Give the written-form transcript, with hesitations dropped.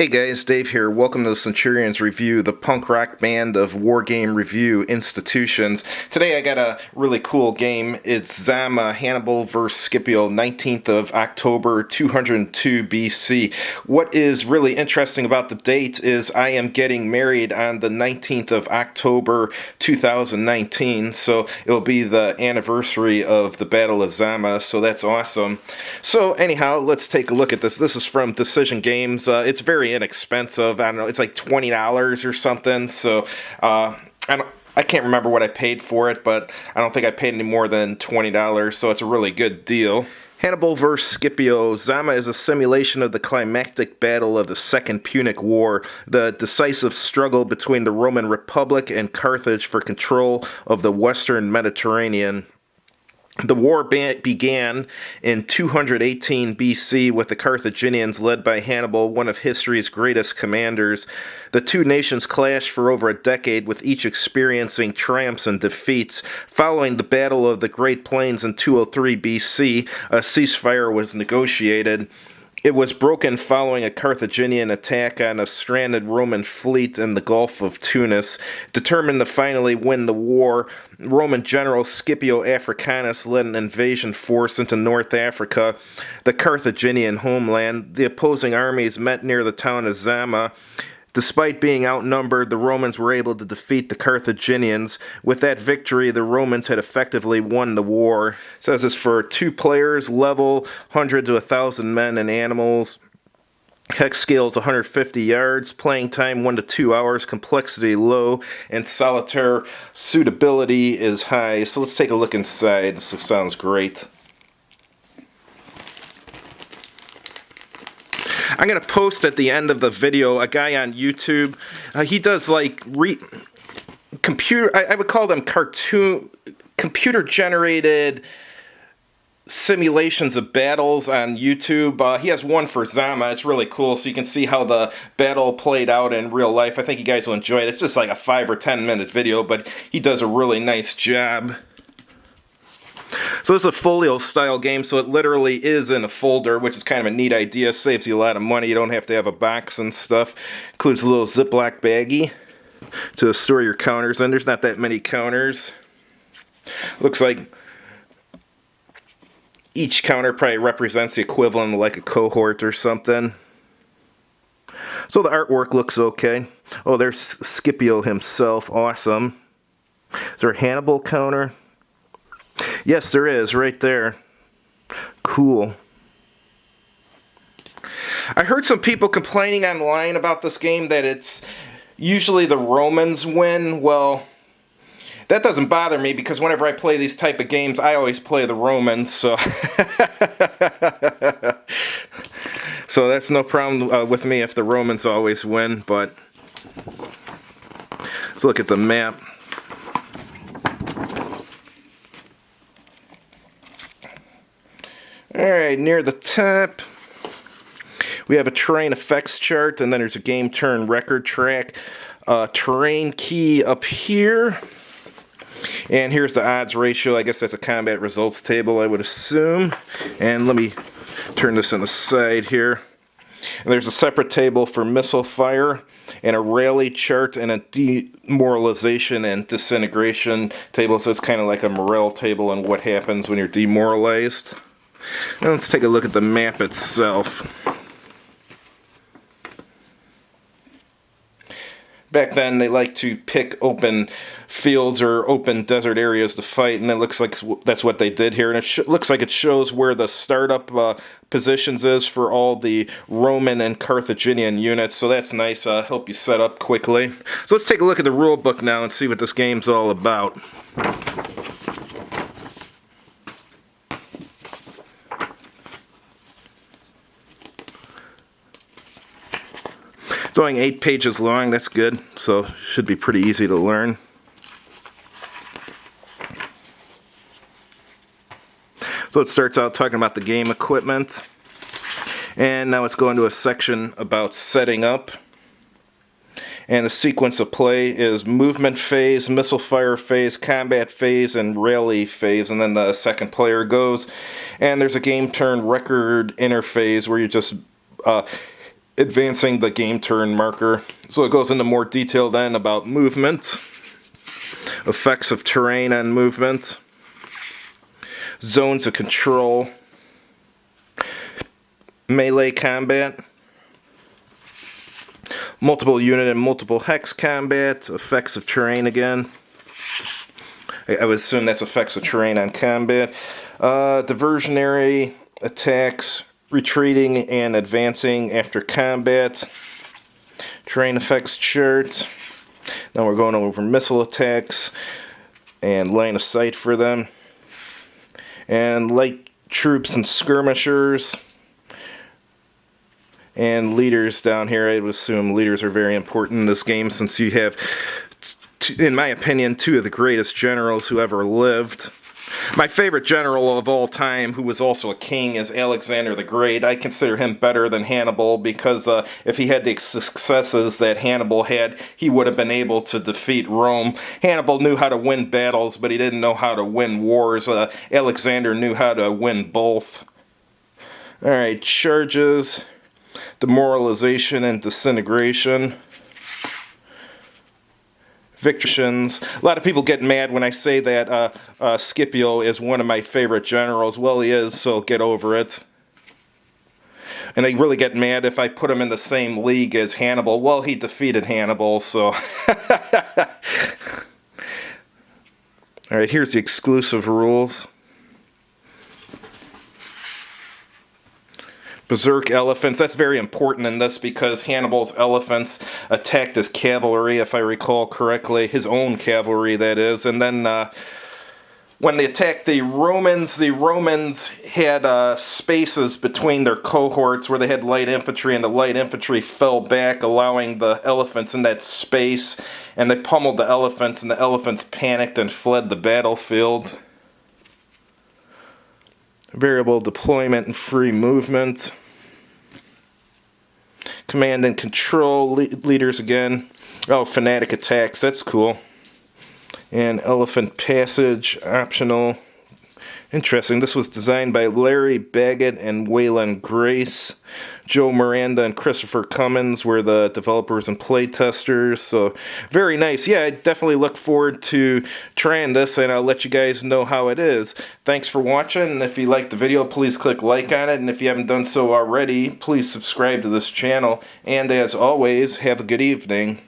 Hey guys, Dave here. Welcome to the Centurions Review, the punk rock band of wargame review institutions. Today I got a really cool game. It's Zama, Hannibal vs. Scipio, 19th of October, 202 BC. What is really interesting about the date is I am getting married on the 19th of October, 2019, so it'll be the anniversary of the Battle of Zama, so that's awesome. So anyhow, let's take a look at this. This is from Decision Games. It's very inexpensive. I don't know, it's like $20 or something, so I can't remember what I paid for it, but I don't think I paid any more than $20, so it's a really good deal. Hannibal vs. Scipio. Zama is a simulation of the climactic battle of the Second Punic War, the decisive struggle between the Roman Republic and Carthage for control of the Western Mediterranean. The war began in 218 BC with the Carthaginians led by Hannibal, one of history's greatest commanders. The two nations clashed for over a decade, with each experiencing triumphs and defeats. Following the Battle of the Great Plains in 203 BC, a ceasefire was negotiated. It was broken following a Carthaginian attack on a stranded Roman fleet in the Gulf of Tunis. Determined to finally win the war, Roman general Scipio Africanus led an invasion force into North Africa, the Carthaginian homeland. The opposing armies met near the town of Zama. Despite being outnumbered, the Romans were able to defeat the Carthaginians. With that victory, the Romans had effectively won the war. It says it's for 2 players, level 100 to 1,000 men and animals. Hex scale is 150 yards, playing time 1 to 2 hours, complexity low, and solitaire suitability is high. So let's take a look inside. This sounds great. I'm going to post at the end of the video a guy on YouTube. He does like computer, I would call them computer generated simulations of battles on YouTube. He has one for Zama. It's really cool, so you can see how the battle played out in real life. I think you guys will enjoy it. It's just like a 5 or 10 minute video, but he does a really nice job. So this is a folio style game, so it literally is in a folder, which is kind of a neat idea. Saves you a lot of money. You don't have to have a box and stuff. Includes a little Ziploc baggie to store your counters in. There's not that many counters. Looks like each counter probably represents the equivalent of like a cohort or something. So the artwork looks okay. Oh, there's Scipio himself. Awesome. Is there a Hannibal counter? Yes, there is, right there. Cool. I heard some people complaining online about this game that it's usually the Romans win. Well, that doesn't bother me because whenever I play these type of games, I always play the Romans, so so that's no problem with me if the Romans always win. But let's look at the map. Alright, near the top, we have a terrain effects chart, and then there's a game turn record track. Terrain key up here. And here's the odds ratio. I guess that's a combat results table, I would assume. And let me turn this on the side here. And there's a separate table for missile fire, and a rally chart, and a demoralization and disintegration table. So it's kind of like a morale table and what happens when you're demoralized. Now let's take a look at the map itself. Back then, they like to pick open fields or open desert areas to fight, and it looks like that's what they did here. And it looks like it shows where the startup positions is for all the Roman and Carthaginian units, so that's nice. Help you set up quickly. So let's take a look at the rule book now and see what this game's all about. It's only 8 pages long, that's good, so should be pretty easy to learn. So it starts out talking about the game equipment, and now it's going to a section about setting up. And the sequence of play is movement phase, missile fire phase, combat phase, and rally phase, and then the second player goes. And there's a game turn record interface where you just advancing the game turn marker. So it goes into more detail then about movement, effects of terrain on movement, zones of control, melee combat, multiple unit and multiple hex combat, effects of terrain again. I would assume that's effects of terrain on combat. Diversionary attacks, retreating and advancing after combat. Terrain effects chart. Now we're going over missile attacks and line of sight for them. And light troops and skirmishers. And leaders down here. I would assume leaders are very important in this game since you have, in my opinion, two of the greatest generals who ever lived. My favorite general of all time, who was also a king, is Alexander the Great. I consider him better than Hannibal because if he had the successes that Hannibal had, he would have been able to defeat Rome. Hannibal knew how to win battles, but he didn't know how to win wars. Alexander knew how to win both. Alright, charges, demoralization and disintegration. Victories. A lot of people get mad when I say that Scipio is one of my favorite generals. Well, he is, so get over it. And they really get mad if I put him in the same league as Hannibal. Well, he defeated Hannibal, so... Alright, here's the exclusive rules. Berserk elephants. That's very important in this because Hannibal's elephants attacked his cavalry, if I recall correctly. His own cavalry, that is. And then when they attacked the Romans had spaces between their cohorts where they had light infantry, and the light infantry fell back, allowing the elephants in that space. And they pummeled the elephants, and the elephants panicked and fled the battlefield. Variable deployment and free movement. Command and control leaders again. Oh, fanatic attacks, that's cool. And elephant passage, optional. Interesting, this was designed by Larry Baggett and Waylon Grace. Joe Miranda and Christopher Cummins were the developers and playtesters, so very nice. Yeah, I definitely look forward to trying this, and I'll let you guys know how it is. Thanks for watching, and if you liked the video, please click like on it, and if you haven't done so already, please subscribe to this channel, and as always, have a good evening.